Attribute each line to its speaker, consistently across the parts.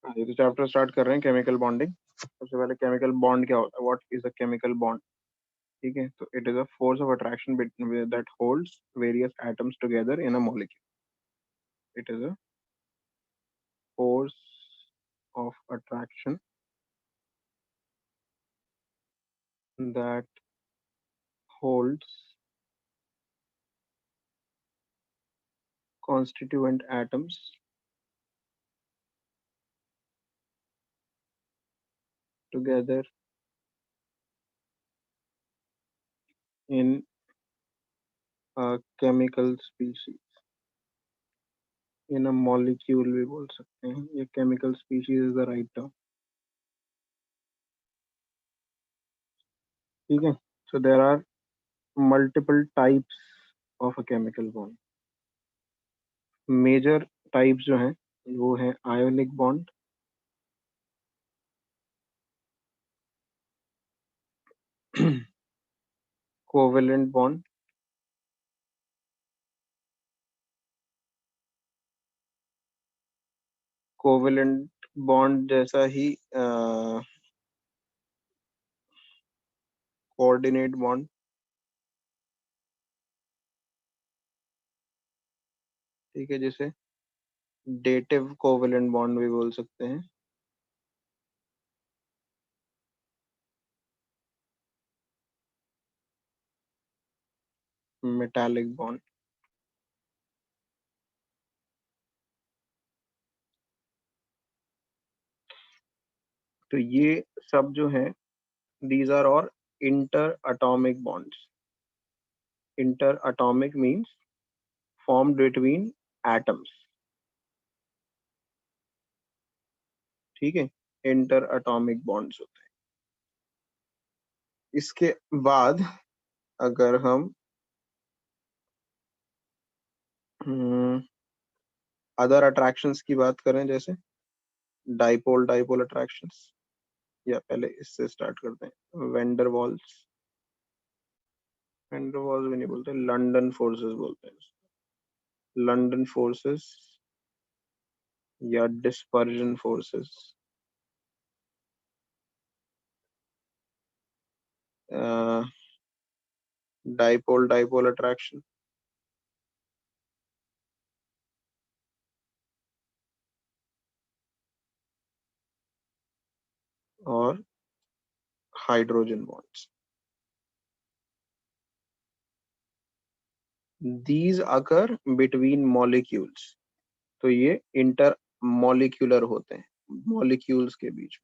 Speaker 1: ये तो chapter start कर रहे हैं, केमिकल बॉन्डिंग। सबसे पहले केमिकल बॉन्ड क्या होता है, what is a chemical bond. ठीक है, तो it is a force of attraction that holds various atoms together in a molecule. It is a force of attraction that holds constituent atoms together in a chemical species, in a molecule भी बोल सकते हैं, ये chemical species is the right term। ठीक है, so there are multiple types of a chemical bond। major types जो हैं वो है ionic bond, covalent bond, covalent bond जैसा ही coordinate bond। ठीक है, जिसे dative covalent bond भी बोल सकते हैं। metallic bond। तो ये सब जो है, these are all interatomic bonds। interatomic means formed between atoms। ठीक है, interatomic bonds होते हैं। इसके बाद अगर हम अदर अट्रैक्शंस की बात करें, जैसे डाइपोल डाइपोल अट्रैक्शंस, या पहले इससे स्टार्ट करते हैं, वेंडर वॉल्स। वेंडर वॉल्स भी नहीं बोलते, लंदन फोर्सेस बोलते हैं। लंदन फोर्सेस या dispersion forces, dipole dipole attraction, और hydrogen bonds. These occur between molecules. तो ये इंटर मॉलिक्यूलर होते हैं, मॉलिक्यूल्स के बीच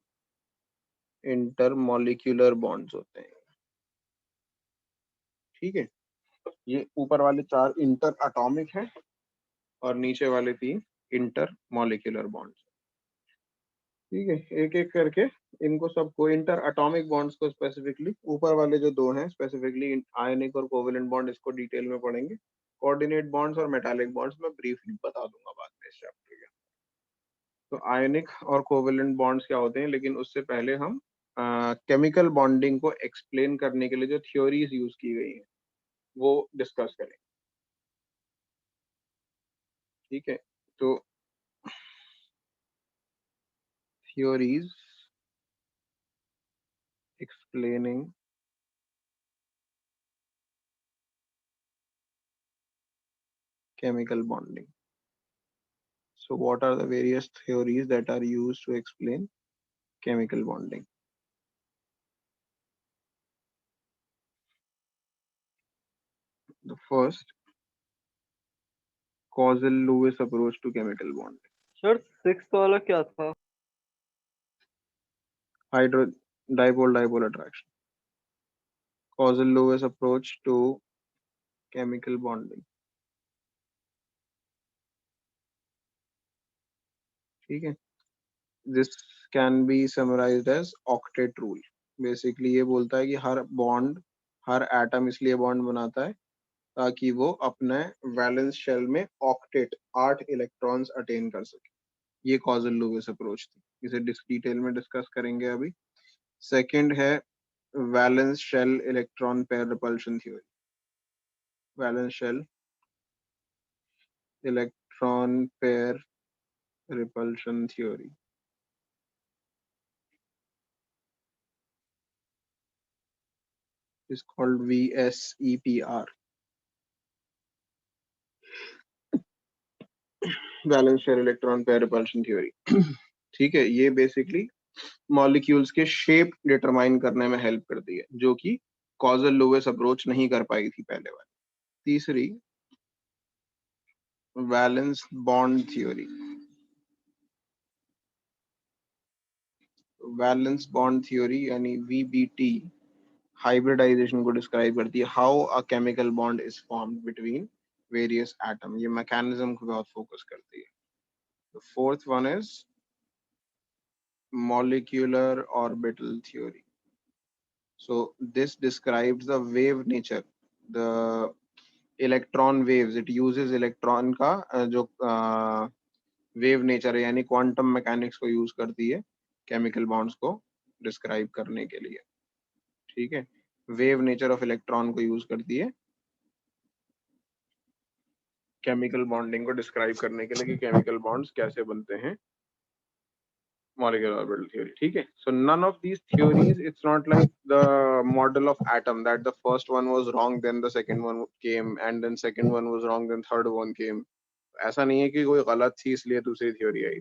Speaker 1: में इंटर मॉलिक्यूलर बॉन्ड्स होते हैं। ठीक है, ये ऊपर वाले चार इंटर अटोमिक है और नीचे वाले तीन इंटर मॉलिक्यूलर बॉन्ड्स। ठीक है, एक एक करके इनको सबको, इंटर अटोमिक बॉन्ड्स को स्पेसिफिकली, ऊपर वाले जो दो हैं स्पेसिफिकली आयनिक और कोवेलेंट बॉन्ड, इसको डिटेल में पढ़ेंगे। कोऑर्डिनेट बॉन्ड्स और मेटालिक बॉन्ड्स मैं ब्रीफली बता दूंगा बाद में इस चैप्टर के। तो आयनिक और कोवेलेंट बॉन्ड्स क्या होते हैं, लेकिन उससे पहले हम केमिकल बॉन्डिंग को एक्सप्लेन करने के लिए जो थ्योरीज यूज की गई हैं वो डिस्कस करें। ठीक है, तो theories explaining chemical bonding। So what are the various theories that are used to explain chemical bonding? The first, causal Lewis approach to chemical bonding।
Speaker 2: Sir sixth वाला क्या था?
Speaker 1: Hydro dipole dipole attraction। Causal Lewis approach to chemical bonding। ठीक है, this can be summarized as octet rule। Basically ये बोलता है कि हर bond, हर atom इसलिए बॉन्ड बनाता है ताकि वो अपने वैलेंस शेल में ऑक्टेट 8 इलेक्ट्रॉन्स अटेन कर सके। ये कॉजल लुईस अप्रोच थी, इसे डिटेल में डिस्कस करेंगे अभी। सेकंड है valence shell electron pair repulsion theory. Valence shell electron pair repulsion theory. is called VSEPR, valence share electron pair repulsion theory. ठीक है, ये बेसिकली मॉलिक्यूल्स के शेप डिटरमाइन करने में हेल्प करती है, जो कि कॉजल लुईस अप्रोच नहीं कर पाई थी पहले वाली। तीसरी, valence bond theory. Valence bond theory यानी VBT हाइब्रिडाइजेशन को डिस्क्राइब करती है, how a chemical bond is formed between various atom. ये मैकेनिज्म को बहुत फोकस करती है। The fourth one is molecular orbital theory. So this describes the wave nature, the electron waves. It uses electron का जो wave nature है, यानी quantum mechanics को use करती है chemical bonds को describe करने के लिए। ठीक है, wave nature of electron को use करती है chemical bonding को describe करने के लिए कि chemical bonds कैसे बनते हैं, molecular orbital theory. ठीक है, so none of these theories, it's not like the model of atom that the first one was wrong, then the second one came, and then second one was wrong, then third one came. ऐसा नहीं है कि कोई गलत थी इसलिए दूसरी theory आई।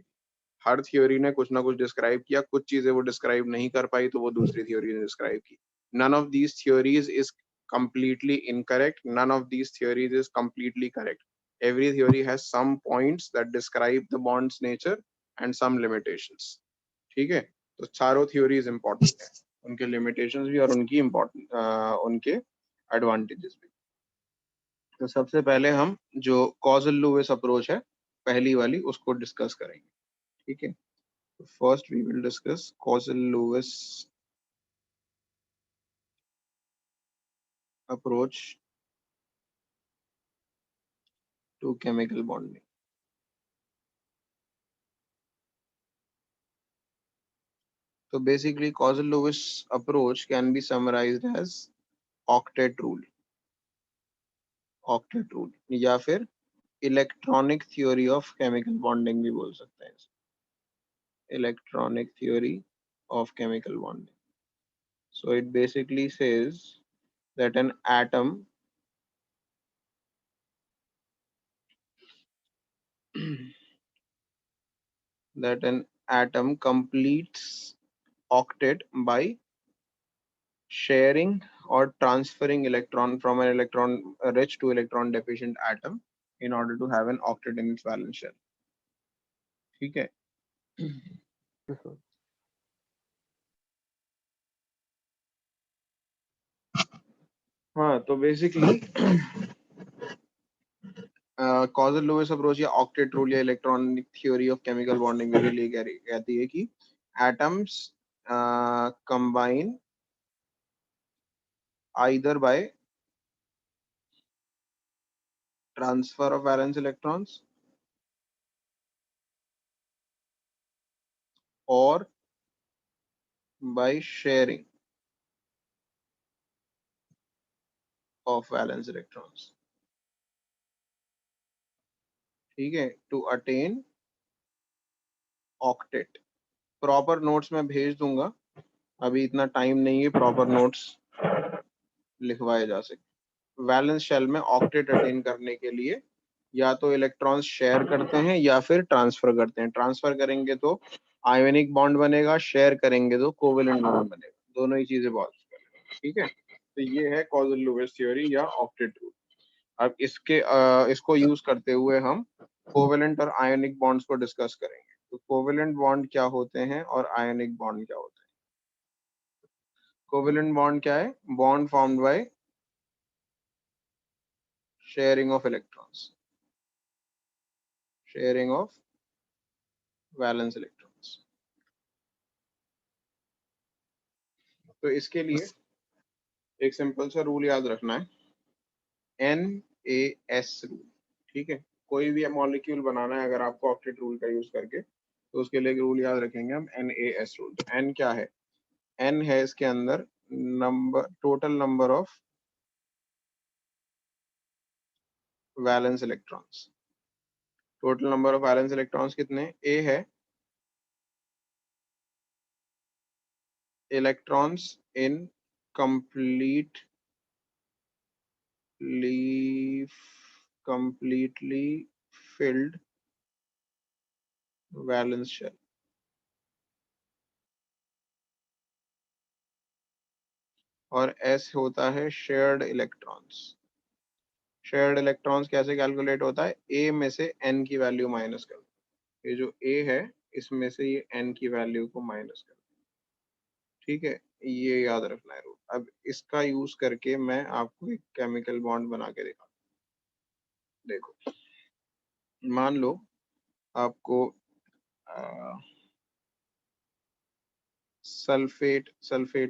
Speaker 1: हर theory ने कुछ ना कुछ डिस्क्राइब किया, कुछ चीजें वो डिस्क्राइब नहीं कर पाई तो वो दूसरी थ्योरी ने डिस्क्राइब की। none of these theories is completely incorrect, none of these theories is completely correct. Every theory has some points that describe the bond's nature and some limitations. ठीक है, तो चारों थ्योरीज इंपॉर्टेंट है, उनके limitations भी और उनकी इम्पोर्टेंट उनके एडवांटेजेस भी। तो सबसे पहले हम जो कॉजल लुईस अप्रोच है पहली वाली उसको डिस्कस करेंगे। ठीक है, first we will discuss Kossel Lewis approach to chemical bonding. तो basically Kossel Lewis approach can be summarised as octet rule, octet rule, या फिर electronic theory of chemical bonding भी बोल सकते हैं, electronic theory of chemical bonding. So it basically says that an atom that an atom completes octet by sharing or transferring electron from an electron rich to electron deficient atom in order to have an octet in its valence shell. ठीक है।
Speaker 2: Yes, sir.
Speaker 1: हाँ, तो basically Kossel Lewis approach या octet rule या electronic theory of chemical bonding के लिए कहती है कि atoms combine either by transfer of valence electrons or by sharing of valence electrons। ठीक है, to attain octet. Proper notes मैं भेज दूंगा, अभी इतना टाइम नहीं है प्रॉपर नोट्स लिखवाए जा सके। वैलेंस शेल में ऑक्टेट अटेन करने के लिए या तो इलेक्ट्रॉन्स शेयर करते हैं या फिर ट्रांसफर करते हैं। ट्रांसफर करेंगे तो आयोनिक बॉन्ड बनेगा, शेयर करेंगे तो कोवेलेंट बॉन्ड बनेगा, दोनों ही चीजें पॉसिबल है। ठीक है, तो ये है कॉजल लुईस थ्योरी या ऑक्टेट रूल। अब इसको यूज करते हुए हम कोवेलेंट और आयोनिक बॉन्ड्स को डिस्कस करेंगे। तो कोवेलेंट बॉन्ड क्या होते हैं और आयोनिक बॉन्ड क्या होते हैं। कोवेलेंट बॉन्ड क्या है? Bond formed by sharing of electrons, sharing of valence electrons. तो इसके लिए एक सिंपल सा रूल याद रखना है, NaS रूल। ठीक है, कोई भी मॉलिक्यूल बनाना है अगर आपको ऑक्टेट रूल का यूज करके, तो उसके लिए रूल याद रखेंगे हम NaS रूल। तो N क्या है? N है इसके अंदर number, total number of valence electrons. Total number of valence electrons कितने? A है electrons in complete completely filled valence shell. और S होता है शेयर्ड इलेक्ट्रॉन्स। शेयर्ड इलेक्ट्रॉन्स कैसे कैलकुलेट होता है? A में से N की वैल्यू माइनस कर, ये जो A है इसमें से ये N की वैल्यू को माइनस कर, ठीक है, ये याद रखना है रूल। अब इसका यूज करके मैं आपको एक केमिकल बॉन्ड बना के दिखा, देखो मान लो आपको सल्फेट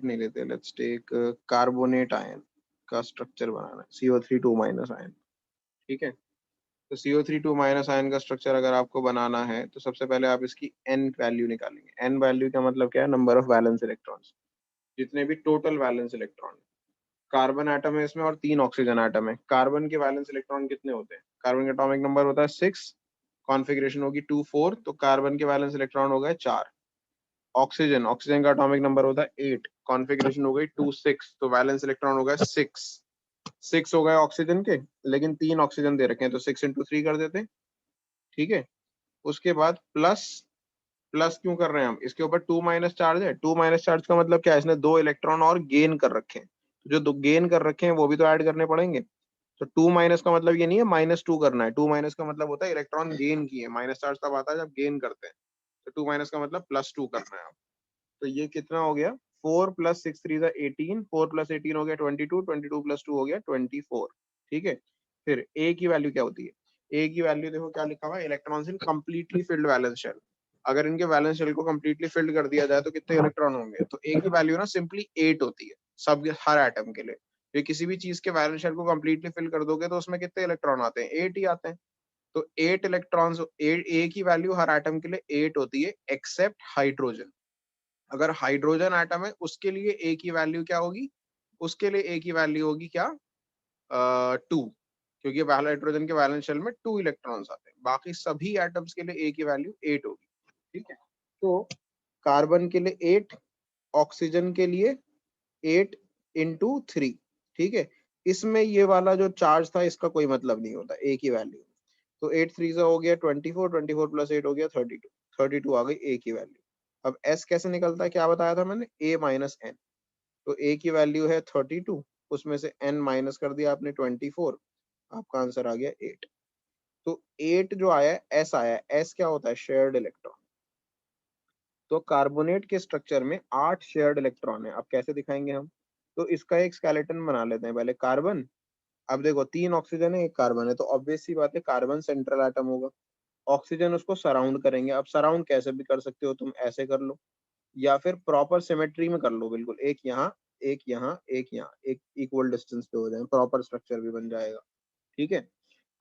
Speaker 1: नहीं लेते, लेट्स टेक कार्बोनेट आयन का स्ट्रक्चर बनाना है, CO3 माइनस आयन, ठीक है। तो CO3 माइनस आयन का स्ट्रक्चर अगर आपको बनाना है तो सबसे पहले आप इसकी N वैल्यू निकालेंगे। N वैल्यू का मतलब क्या है? नंबर ऑफ वैलेंस इलेक्ट्रॉन्स, जितने भी total valence electron. Carbon atom है इसमें और 3 ऑक्सीजन एटम है। कार्बन के वैलेंस इलेक्ट्रॉन कितने होते हैं? कार्बन का एटॉमिक नंबर होता है 6, कॉन्फ़िगरेशन होगी 2 4, तो कार्बन के वैलेंस इलेक्ट्रॉन हो गए 4। ऑक्सीजन का एटॉमिक नंबर होता है 8, कॉन्फ़िगरेशन हो गई 2 6, तो वैलेंस इलेक्ट्रॉन हो गए 6 हो गए ऑक्सीजन के, लेकिन 3 ऑक्सीजन दे रखे हैं तो 6 × 3 कर देते हैं, ठीक है। उसके बाद प्लस, प्लस क्यों कर रहे हैं हम? इसके ऊपर 2 माइनस चार्ज है। 2 माइनस चार्ज का मतलब क्या है? इसने 2 इलेक्ट्रॉन और गेन कर रखे हैं, तो जो 2 गेन कर रखे हैं वो भी तो ऐड करने पड़ेंगे। तो 2 माइनस का मतलब ये नहीं है -2 करना है, 2 माइनस का मतलब होता है इलेक्ट्रॉन गेन किए। माइनस चार्ज तब आता है जब गेन करते हैं, तो 2 माइनस का मतलब +2 करना है आप। तो ये कितना हो गया? 4 + 6 3 18, 4 + 18 हो गया 22, 22 + 2 हो गया 24, ठीक है। फिर ए की वैल्यू क्या होती है? ए की वैल्यू देखो क्या लिखा हुआ है, electrons in completely filled valence shell. अगर इनके वैलेंस शेल को कंप्लीटली फिल्ड कर दिया जाए तो कितने इलेक्ट्रॉन होंगे? तो ए की वैल्यू ना सिंपली 8 होती है, सब हर एटम के लिए। ये किसी भी चीज के वैलेंस शेल को कंप्लीटली फिल कर दोगे तो उसमें कितने इलेक्ट्रॉन आते हैं? 8 ही आते हैं। तो 8 इलेक्ट्रॉन्स, ए की वैल्यू हर एटम के लिए 8 होती है, एक्सेप्ट हाइड्रोजन। अगर हाइड्रोजन एटम है उसके लिए ए की वैल्यू क्या होगी? उसके लिए ए की वैल्यू होगी क्या? 2, क्योंकि हाइड्रोजन के वैलेंस शेल में 2 इलेक्ट्रॉन्स आते हैं। बाकी सभी एटम्स के लिए ए की वैल्यू 8 होगी, ठीक है। तो कार्बन के लिए 8, ऑक्सीजन के लिए 8 × 3, ठीक है। इसमें ये वाला जो चार्ज था इसका कोई मतलब नहीं होता ए की वैल्यू। तो 8 3 हो गया 24, 24 + 8 हो गया 32, 32 आ गई ए की वैल्यू। अब एस कैसे निकलता है? क्या बताया था मैंने? ए माइनस एन। तो ए की वैल्यू है 32, उसमें से एन माइनस कर दिया आपने 24, आपका आंसर आ गया 8। तो 8 जो आया है, एस आया है। एस क्या होता है? Shared electron. तो कार्बोनेट के स्ट्रक्चर में 8 शेयर्ड इलेक्ट्रॉन है। अब कैसे दिखाएंगे हम? तो इसका एक स्केलेटन बना लेते हैं पहले। कार्बन, अब देखो 3 ऑक्सीजन है 1 कार्बन है, तो ऑब्वियस सी बात है कार्बन सेंट्रल एटम होगा। ऑक्सीजन उसको सराउंड करेंगे। अब सराउंड कैसे भी कर सकते हो तुम, ऐसे कर लो या फिर प्रॉपर सिमेट्री में कर लो, बिल्कुल एक यहाँ एक यहाँ एक यहाँ, एक इक्वल डिस्टेंस पे हो जाए, प्रॉपर स्ट्रक्चर भी बन जाएगा, ठीक है।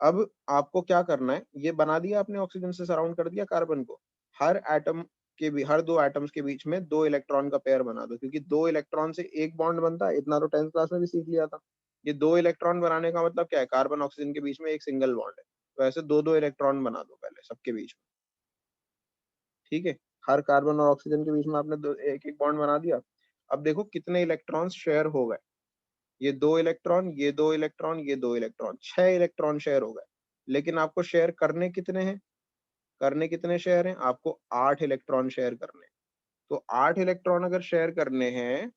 Speaker 1: अब आपको क्या करना है, ये बना दिया आपने, ऑक्सीजन से सराउंड कर दिया कार्बन को। हर एटम के भी, हर 2 एटम्स के बीच में 2 इलेक्ट्रॉन का पेयर बना दो, क्योंकि 2 इलेक्ट्रॉन से एक बॉन्ड बनता है, इतना तो 10th क्लास में भी सीख लिया था। ये 2 इलेक्ट्रॉन बनाने का मतलब क्या है? कार्बन ऑक्सीजन के बीच में एक सिंगल बॉन्ड है, तो ऐसे 2 इलेक्ट्रॉन बना दो पहले सबके बीच में, ठीक है। हर कार्बन और ऑक्सीजन के बीच में आपने एक एक बॉन्ड बना दिया। अब देखो कितने इलेक्ट्रॉन्स शेयर हो गए, ये 2 इलेक्ट्रॉन, ये 2 इलेक्ट्रॉन, ये 2 इलेक्ट्रॉन, 6 इलेक्ट्रॉन शेयर हो गए। लेकिन आपको शेयर करने कितने हैं? करने कितने शेयर हैं? आपको 8 इलेक्ट्रॉन शेयर करने हैं। तो 8 इलेक्ट्रॉन अगर शेयर करने हैं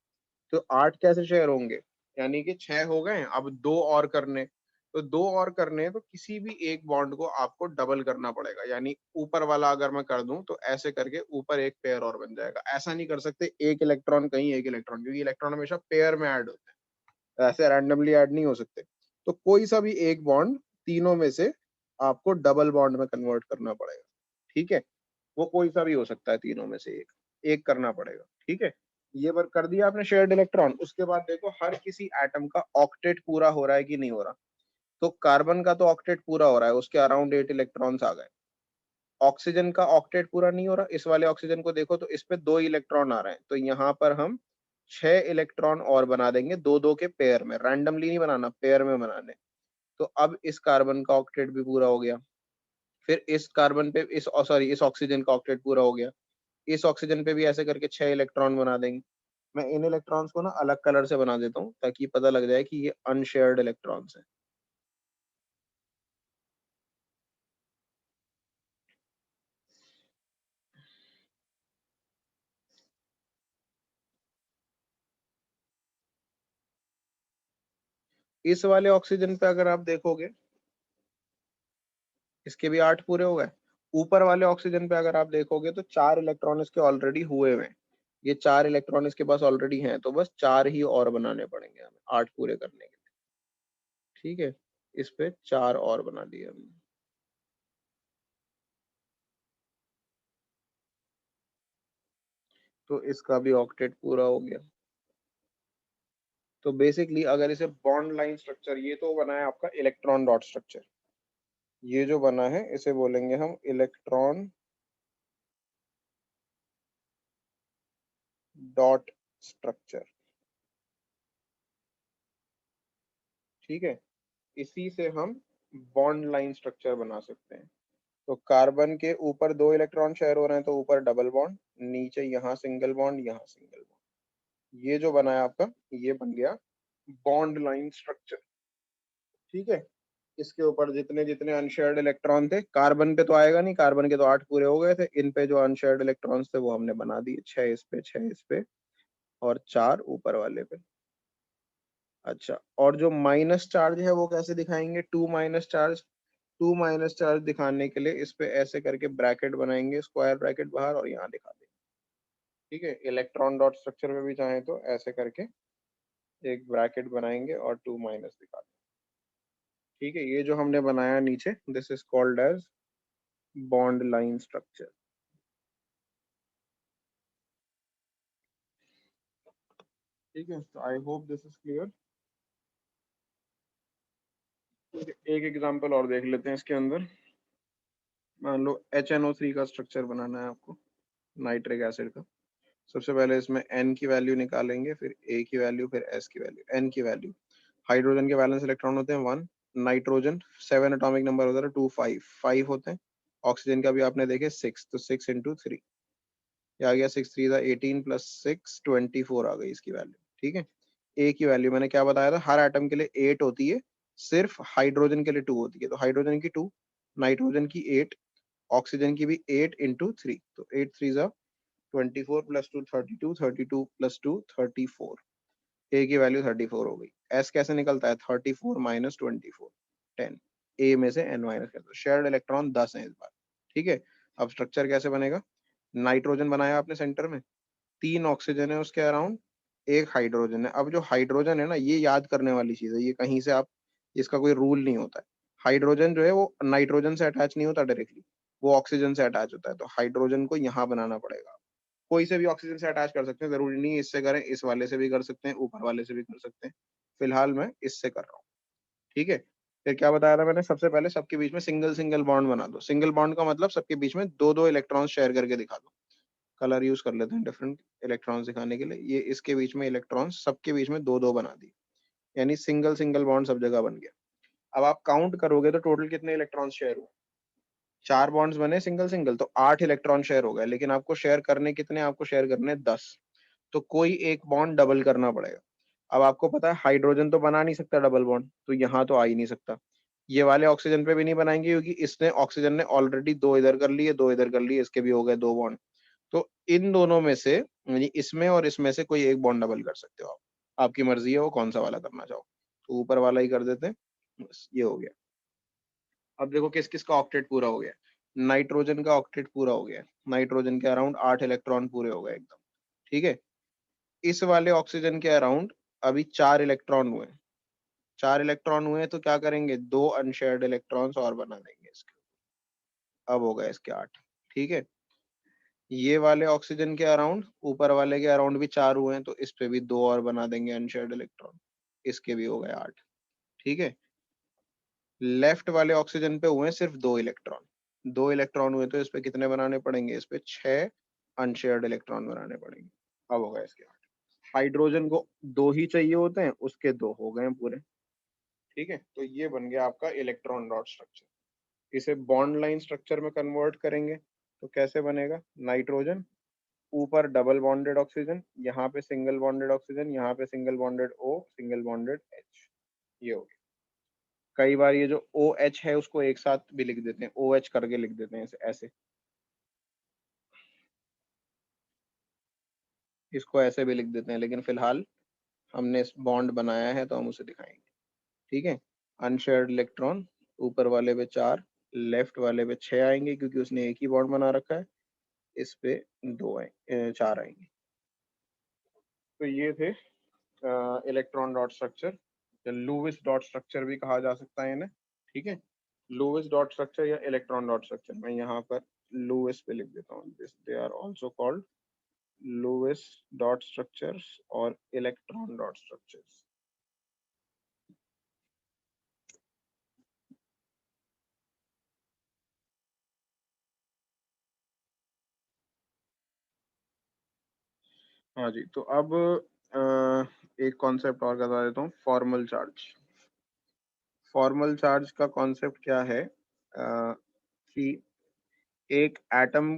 Speaker 1: तो 8 कैसे शेयर होंगे? यानी कि 6 हो गए, अब 2 और करने। तो 2 और करने हैं तो किसी भी एक बॉन्ड को आपको डबल करना पड़ेगा। यानी ऊपर वाला अगर मैं कर दूं तो ऐसे करके ऊपर एक पेयर और बन जाएगा। ऐसा नहीं कर सकते एक इलेक्ट्रॉन कहीं एक इलेक्ट्रॉन, क्योंकि इलेक्ट्रॉन हमेशा पेयर में ऐड होते हैं, ऐसे रैंडमली ऐड नहीं हो सकते। तो कोई सा भी एक बॉन्ड तीनों में से आपको डबल बॉन्ड में कन्वर्ट करना पड़ेगा, ठीक है। वो कोई सा भी हो सकता है तीनों में से एक, एक करना पड़ेगा, ठीक है। ये बार कर दिया आपने शेयर्ड इलेक्ट्रॉन। उसके बाद देखो हर किसी एटम का ऑक्टेट पूरा हो रहा है कि नहीं हो रहा। तो कार्बन का तो ऑक्टेट पूरा हो रहा है, उसके अराउंड 8 इलेक्ट्रॉन्स आ गए। ऑक्सीजन का ऑक्टेट पूरा नहीं हो रहा, इस वाले ऑक्सीजन को देखो तो इस पे 2 इलेक्ट्रॉन आ रहे हैं, तो यहाँ पर हम 6 इलेक्ट्रॉन और बना देंगे, 2-2 के पेयर में, रैंडमली नहीं बनाना, पेयर में बनाने। तो अब इस कार्बन का ऑक्टेट भी पूरा हो गया। फिर इस कार्बन पे, इस सॉरी इस ऑक्सीजन का ऑक्टेट पूरा हो गया। इस ऑक्सीजन पे भी ऐसे करके 6 इलेक्ट्रॉन बना देंगे। मैं इन इलेक्ट्रॉन्स को ना अलग कलर से बना देता हूँ ताकि पता लग जाए कि ये अनशेयर्ड इलेक्ट्रॉन्स हैं। इस वाले ऑक्सीजन पे अगर आप देखोगे इसके भी 8 पूरे हो गए। ऊपर वाले ऑक्सीजन पे अगर आप देखोगे तो 4 इलेक्ट्रॉन इसके ऑलरेडी हुए हुए हैं। ये 4 इलेक्ट्रॉन इसके पास ऑलरेडी हैं, तो बस 4 ही और बनाने पड़ेंगे हमें 8 पूरे करने के लिए। ठीक है, इस पे 4 और बना दिए हमने। तो इसका भी ऑक्टेट पूरा हो गया। तो बेसिकली अगर इसे बॉन्ड लाइन स्ट्रक्चर, ये तो बना है आपका इलेक्ट्रॉन डॉट स्ट्रक्चर। ये जो बना है इसे बोलेंगे हम इलेक्ट्रॉन डॉट स्ट्रक्चर। ठीक है, इसी से हम बॉन्ड लाइन स्ट्रक्चर बना सकते हैं। तो कार्बन के ऊपर 2 इलेक्ट्रॉन शेयर हो रहे हैं, तो ऊपर डबल बॉन्ड, नीचे यहाँ सिंगल बॉन्ड, यहाँ सिंगल बॉन्ड। ये जो बना है आपका, ये बन गया बॉन्ड लाइन स्ट्रक्चर। ठीक है, इसके ऊपर जितने जितने अनशेयर्ड इलेक्ट्रॉन थे, कार्बन पे तो आएगा नहीं, कार्बन के तो 8 पूरे हो गए थे। इन पे जो अनशेयर्ड इलेक्ट्रॉन्स थे वो हमने बना दिए, 6 इस पे, 6 इस पे और 4 ऊपर वाले पे। अच्छा, और जो माइनस चार्ज है वो कैसे दिखाएंगे? 2 माइनस चार्ज। 2 माइनस चार्ज दिखाने के लिए इस पे ऐसे करके ब्रैकेट बनाएंगे, स्क्वायर ब्रैकेट बाहर, और यहाँ दिखा देंगे। ठीक है, इलेक्ट्रॉन डॉट स्ट्रक्चर में भी चाहें तो ऐसे करके एक ब्रैकेट बनाएंगे और 2 माइनस दिखा देंगे। ठीक है, ये जो हमने बनाया नीचे, this is called as bond line structure. ठीक है, तो I hope this is clear. एक एग्जांपल और देख लेते हैं इसके अंदर। मान लो HNO3 का स्ट्रक्चर बनाना है आपको, नाइट्रिक एसिड का। सबसे पहले इसमें N की वैल्यू निकालेंगे, फिर A की वैल्यू, फिर S की वैल्यू। N की वैल्यू, हाइड्रोजन के वैलेंस इलेक्ट्रॉन होते हैं 1, नाइट्रोजन 7 एटॉमिक नंबर होता है 2, 5 होते हैं। ऑक्सीजन का भी आपने देखे 6, तो 6 इंटू 3, ये आ गया 6 3 18 प्लस 6 24 आ गई इसकी वैल्यू। ठीक है, ए की वैल्यू मैंने क्या बताया था, हर एटम के लिए 8 होती है, सिर्फ हाइड्रोजन के लिए 2 होती है। तो हाइड्रोजन की 2, नाइट्रोजन की 8, ऑक्सीजन की भी 8 इंटू 3, तो 8 3 24 प्लस 2 32, 32 प्लस 2 34। ए की वैल्यू 34 हो गई। एस कैसे निकलता है? 34 माइनस 24, 10। ए में से एन माइनस कर दो, शेयर्ड इलेक्ट्रॉन 10 है इस बार। ठीक है, अब स्ट्रक्चर कैसे बनेगा? नाइट्रोजन बनाया आपने सेंटर में, 3 ऑक्सीजन है उसके अराउंड, एक हाइड्रोजन है। अब जो हाइड्रोजन है ना, ये याद करने वाली चीज है, ये कहीं से आप, इसका कोई रूल नहीं होता है। हाइड्रोजन जो है वो नाइट्रोजन से अटैच नहीं होता डायरेक्टली, वो ऑक्सीजन से अटैच होता है। तो हाइड्रोजन को यहाँ बनाना पड़ेगा। कोई से भी ऑक्सीजन से अटैच कर सकते हैं, जरूरी नहीं है इससे करें, इस वाले से भी कर सकते हैं, ऊपर वाले से भी कर सकते हैं। फिलहाल मैं इससे कर रहा हूँ। ठीक है, फिर क्या बताया था मैंने? सबसे पहले सबके बीच में सिंगल सिंगल बॉन्ड बना दो। सिंगल बॉन्ड का मतलब सबके बीच में दो दो इलेक्ट्रॉन शेयर करके दिखा दो। कलर यूज कर लेते हैं डिफरेंट इलेक्ट्रॉन्स दिखाने के लिए। ये इसके बीच में इलेक्ट्रॉन्स सबके बीच में दो दो बना दिए, यानी सिंगल सिंगल बॉन्ड सब जगह बन गया। अब आप काउंट करोगे तो टोटल कितने इलेक्ट्रॉन शेयर हुए? 4 बॉन्ड्स बने सिंगल सिंगल, तो 8 इलेक्ट्रॉन शेयर हो गए। लेकिन आपको शेयर करने कितने? आपको शेयर करने 10। तो कोई एक बॉन्ड डबल करना पड़ेगा। अब आपको पता है हाइड्रोजन तो बना नहीं सकता डबल बॉन्ड, तो यहाँ तो आ ही नहीं सकता। ये वाले ऑक्सीजन पे भी नहीं बनाएंगे, क्योंकि इसने, ऑक्सीजन ने ऑलरेडी 2 इधर कर लिए, 2 इधर कर लिए, इसके भी हो गए 2 बॉन्ड। तो इन दोनों में से, यानी इसमें और इसमें से कोई एक बॉन्ड डबल कर सकते हो आप। आपकी मर्जी है वो कौन सा वाला करना चाहो। तो ऊपर वाला ही कर देते हैं, बस ये हो गया। अब देखो किस किस का ऑक्टेट पूरा हो गया। नाइट्रोजन का ऑक्टेट पूरा हो गया, नाइट्रोजन के अराउंड 8 इलेक्ट्रॉन पूरे हो गए एकदम। ठीक है, इस वाले ऑक्सीजन के अराउंड अभी 4 इलेक्ट्रॉन हुए। 4 इलेक्ट्रॉन हुए तो क्या करेंगे? 2 अनशेयर्ड इलेक्ट्रॉन्स और बना देंगे इसके। अब हो गए इसके 8। ठीक है, ये वाले ऑक्सीजन के अराउंड, ऊपर वाले के अराउंड भी 4 हुए हैं, तो इस पे भी 2 और बना देंगे अनशेयर्ड इलेक्ट्रॉन, इसके भी हो गए 8। ठीक है, लेफ्ट वाले ऑक्सीजन पे हुए हैं सिर्फ 2 इलेक्ट्रॉन। 2 इलेक्ट्रॉन हुए तो इस पे कितने बनाने पड़ेंगे? इस पे 6 अनशेयर्ड इलेक्ट्रॉन बनाने पड़ेंगे। अब हो गए इसके 8। हाइड्रोजन को 2 ही चाहिए होते हैं, उसके 2 हो गए हैं पूरे। ठीक है, तो ये बन गया आपका इलेक्ट्रॉन डॉट स्ट्रक्चर। इसे बॉन्ड लाइन स्ट्रक्चर में कन्वर्ट करेंगे तो कैसे बनेगा? नाइट्रोजन, ऊपर डबल बॉन्डेड ऑक्सीजन, यहाँ पे सिंगल बॉन्डेड ऑक्सीजन, यहाँ पे single bonded O, single bonded H। ये हो गया। कई बार ये जो OH है उसको एक साथ भी लिख देते हैं, OH करके लिख देते हैं ऐसे, इसको ऐसे भी लिख देते हैं, लेकिन फिलहाल हमने इस बॉन्ड बनाया है तो हम उसे दिखाएंगे। ठीक है। अनशेयर्ड इलेक्ट्रॉन ऊपर वाले पे 4, लेफ्ट वाले पे 6 आएंगे क्योंकि उसने एक ही बॉन्ड बना रखा है, इस पे 4 आएंगे। तो ये थे electron dot structure, Lewis dot structure भी कहा जा सकता है इन्हें। ठीक है, लुईस डॉट स्ट्रक्चर या इलेक्ट्रॉन डॉट स्ट्रक्चर, मैं यहाँ पर लुईस पे लिख देता हूँ, this they are also called Lewis dot structures और इलेक्ट्रॉन डॉट स्ट्रक्चर्स। हाँ जी, तो अब एक कॉन्सेप्ट और बता देता हूँ, फॉर्मल चार्ज। फॉर्मल चार्ज का कॉन्सेप्ट क्या है कि एक एटम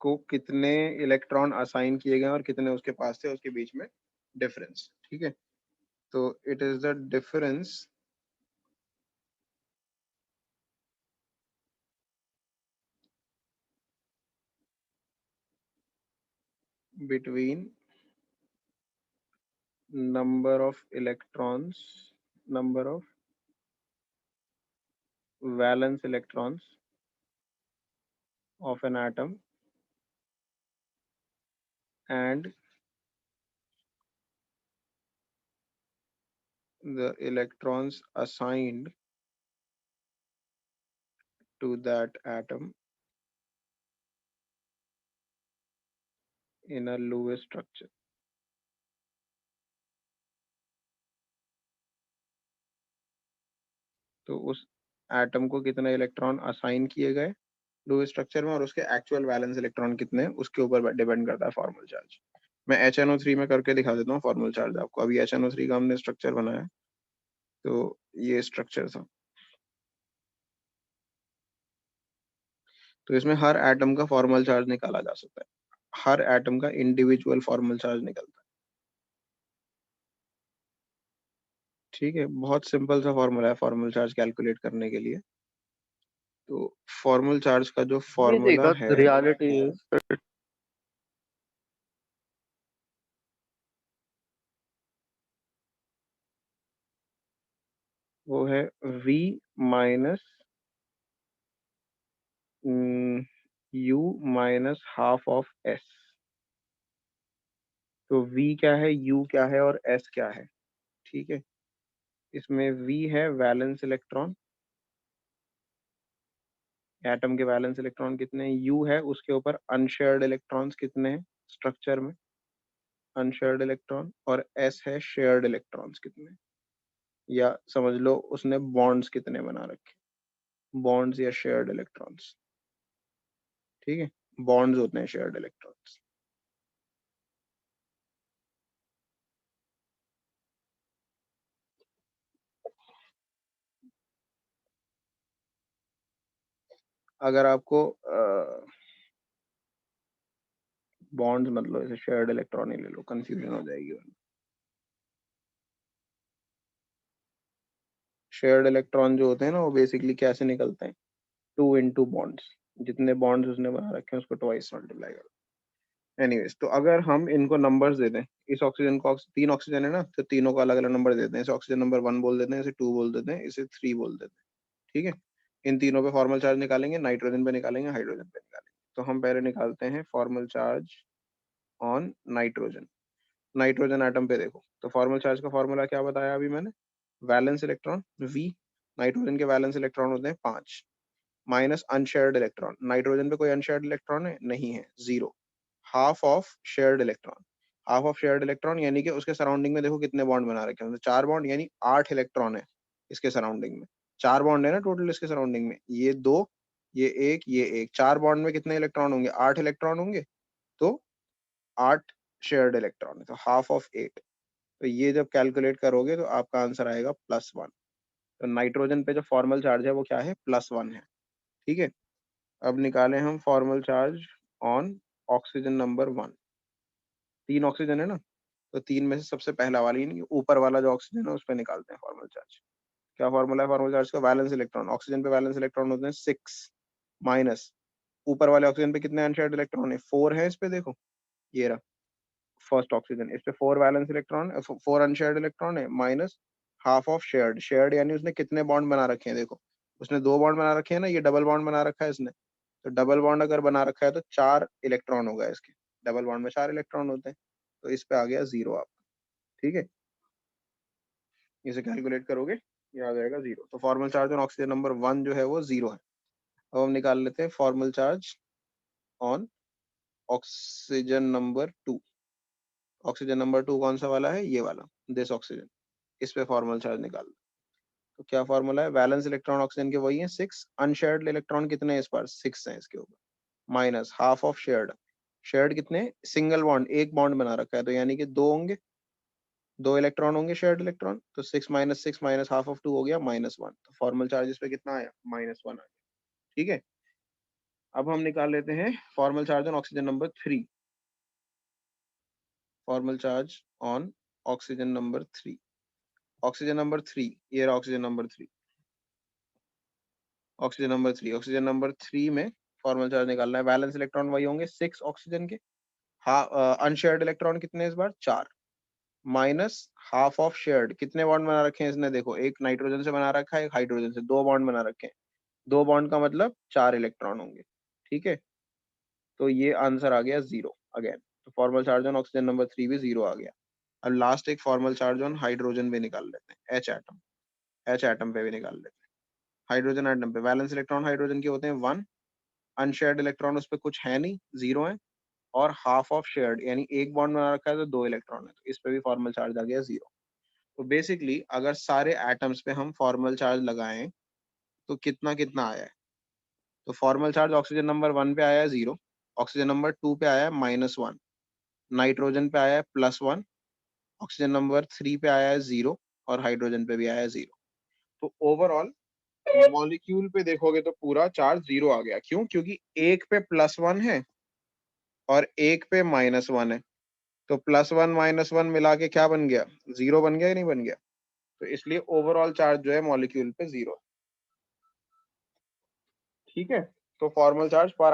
Speaker 1: को कितने इलेक्ट्रॉन असाइन किए गए और कितने उसके पास थे, उसके बीच में डिफरेंस। ठीक है, तो it is the difference between number of electrons, number of valence electrons of an atom and the electrons assigned to that atom in a Lewis structure. तो उस एटम को कितने इलेक्ट्रॉन असाइन किए गए लुईस स्ट्रक्चर में और उसके actual valence electron कितने हैं उसके ऊपर डिपेंड करता है फॉर्मल चार्ज। मैं HNO3 में करके दिखा देता हूँ फॉर्मल चार्ज आपको। अभी HNO3 का हमने स्ट्रक्चर बनाया, तो ये स्ट्रक्चर था। तो इसमें हर एटम का फॉर्मल चार्ज निकाला जा सकता है, हर एटम का इंडिविजुअल फॉर्मल चार्ज निकलता है। ठीक है, बहुत सिंपल सा फॉर्मूला है फॉर्मल चार्ज कैलकुलेट करने के लिए। तो फॉर्मल चार्ज का जो
Speaker 2: नहीं
Speaker 1: फॉर्मूला
Speaker 2: देखा
Speaker 1: है
Speaker 2: रियलिटी है।
Speaker 1: वो है V minus U minus half of S। तो V क्या है, U क्या है और S क्या है। ठीक है, इसमें V है वैलेंस इलेक्ट्रॉन, एटम के वैलेंस इलेक्ट्रॉन कितने हैं, U है उसके ऊपर अनशेयर्ड इलेक्ट्रॉन्स कितने हैं स्ट्रक्चर में, अनशेयर्ड इलेक्ट्रॉन, और S है शेयर्ड इलेक्ट्रॉन्स कितने, या समझ लो उसने बॉन्ड्स कितने बना रखे, बॉन्ड्स या शेयर्ड इलेक्ट्रॉन्स। ठीक है, बॉन्ड्स होते हैं शेयर्ड इलेक्ट्रॉन्स। अगर आपको बॉन्ड्स मतलब ऐसे शेयर्ड इलेक्ट्रॉन ही ले लो, कंफ्यूजन हो जाएगी। शेयर्ड इलेक्ट्रॉन जो होते हैं ना वो बेसिकली कैसे निकलते हैं, 2 into बॉन्ड्स, जितने बॉन्ड्स उसने बना रखे हैं उसको ट्वाइस मल्टीप्लाई करो। एनीवेज, तो अगर हम इनको नंबर्स दे दें, इस ऑक्सीजन को, 3 ऑक्सीजन है ना, तो तीनों को अलग अलग नंबर देते हैं। इसे ऑक्सीजन नंबर 1 बोल देते हैं, इसे 2 बोल देते हैं, इसे 3 बोल देते हैं। ठीक है, इन तीनों पे फॉर्मल चार्ज निकालेंगे, नाइट्रोजन पे निकालेंगे, हाइड्रोजन पे निकालेंगे। तो हम पहले निकालते हैं formal charge on nitrogen. Nitrogen atom पे देखो, तो फॉर्मल चार्ज का फॉर्मूला क्या बताया अभी मैंने, वैलेंस इलेक्ट्रॉन V, नाइट्रोजन के वैलेंस इलेक्ट्रॉन होते हैं 5, माइनस अनशेयर्ड इलेक्ट्रॉन, नाइट्रोजन पे कोई अनशेयर्ड इलेक्ट्रॉन है नहीं है, 0, half of shared electron, half of shared electron यानी कि उसके सराउंडिंग में देखो कितने बॉन्ड बना रखे हैं, तो 4 बॉन्ड यानी 8 इलेक्ट्रॉन है इसके सराउंडिंग में। 4 बॉन्ड है ना टोटल इसके सराउंडिंग में, ये 2, ये 1, ये 1, 4 बॉन्ड में कितने इलेक्ट्रॉन होंगे, 8 इलेक्ट्रॉन होंगे। तो 8 शेयर्ड इलेक्ट्रॉन है, तो हाफ ऑफ 8। तो ये जब कैलकुलेट करोगे तो आपका आंसर आएगा +1। तो नाइट्रोजन पे जो फॉर्मल चार्ज है वो क्या है, +1 है। ठीक है, अब निकालें हम formal charge on oxygen number 1। 3 oxygen है ना, तो 3 में से सबसे पहला वाली यानी ऊपर वाला जो ऑक्सीजन है उस पर निकालते हैं फॉर्मल चार्ज। क्या फॉर्मूला है फॉर्मल चार्ज का, वैलेंस इलेक्ट्रॉन, ऑक्सीजन पे वैलेंस इलेक्ट्रॉन होते हैं 6, माइनस ऊपर वाले ऑक्सीजन पे कितने अनशेयर्ड इलेक्ट्रॉन है, 4 है इस पे देखो, ये रहा फर्स्ट ऑक्सीजन, इस पे 4 वैलेंस इलेक्ट्रॉन, 4 अनशेयर्ड इलेक्ट्रॉन है, minus half of shared, shared यानी उसने कितने बॉन्ड बना रखे हैं, देखो उसने 2 बॉन्ड बना रखे हैं ना, ये डबल बॉन्ड बना रखा है इसने, तो डबल बॉन्ड अगर बना रखा है तो 4 इलेक्ट्रॉन होगा इसके, डबल बॉन्ड में 4 इलेक्ट्रॉन होते हैं, तो इस पे आ गया 0 आपका। ठीक है, इसे कैलकुलेट करोगे ये आ जाएगा 0। तो formal charge on oxygen number 1 जो है वो 0 है। अब हम निकाल लेते हैं formal charge on oxygen number 2। Oxygen number 2 कौन सा वाला है, ये वाला, दिस ऑक्सीजन, इस पे फॉर्मल चार्ज निकाल। तो क्या फॉर्मूला है, वैलेंस इलेक्ट्रॉन ऑक्सीजन के वही है 6, अनशेयर्ड इलेक्ट्रॉन कितने हैं इस बार 6 हैं इसके ऊपर, minus half of shared, shared कितने, सिंगल बॉन्ड, एक बॉन्ड बना रखा है तो यानी कि 2 होंगे, 2 इलेक्ट्रॉन होंगे शेयर्ड इलेक्ट्रॉन, तो 6 माइनस हाफ ऑफ 2 हो गया -1, तो फॉर्मल चार्ज इस पे कितना आया, -1 आया। ठीक है, अब हम निकाल लेते हैं formal charge on oxygen number 3। Formal charge on oxygen number 3, oxygen number 3, ये रहा oxygen number 3, oxygen number 3, oxygen number 3 में फॉर्मल चार्ज निकालना है, वैलेंस इलेक्ट्रॉन वही होंगे 6 ऑक्सीजन के, अनशेयर्ड इलेक्ट्रॉन कितने इस बार 4, माइनस हाफ ऑफ शेयर्ड, कितने बॉन्ड बना रखे हैं इसने, देखो एक नाइट्रोजन से बना रखा है, एक हाइड्रोजन से, 2 बॉन्ड बना रखे हैं, 2 बॉन्ड का मतलब 4 इलेक्ट्रॉन होंगे। ठीक है, तो ये आंसर आ गया 0 अगेन, तो formal charge on oxygen number 3 भी 0 आ गया। अब लास्ट एक फॉर्मल चार्ज ऑन हाइड्रोजन भी निकाल लेते हैं, एच एटम, एच एटम पे भी निकाल लेते हैं। हाइड्रोजन एटम पे वैलेंस इलेक्ट्रॉन हाइड्रोजन के होते हैं 1, अनशेयर्ड इलेक्ट्रॉन उस पर कुछ है नहीं, 0 है, और हाफ ऑफ शेयर्ड यानी एक बॉन्ड बना रखा है तो 2 इलेक्ट्रॉन है, तो इस पे भी फॉर्मल चार्ज आ गया 0। तो बेसिकली अगर सारे एटम्स पे हम फॉर्मल चार्ज लगाएं तो कितना कितना आया है, तो फॉर्मल चार्ज ऑक्सीजन नंबर 1 पे आया है 0, ऑक्सीजन नंबर 2 पे आया है -1, नाइट्रोजन पे आया है +1, ऑक्सीजन नंबर 3 पे आया है 0, और हाइड्रोजन पे भी आया है 0। तो ओवरऑल मॉलिक्यूल पे देखोगे तो पूरा चार्ज 0 आ गया, क्यों, क्योंकि एक पे +1 है और एक पे -1 है, तो +1 -1 मिला के क्या बन गया, 0 बन गया या नहीं बन गया, तो इसलिए ओवरऑल चार्ज जो है मॉलिक्यूल पे 0 है। ठीक है, तो फॉर्मल चार्ज पर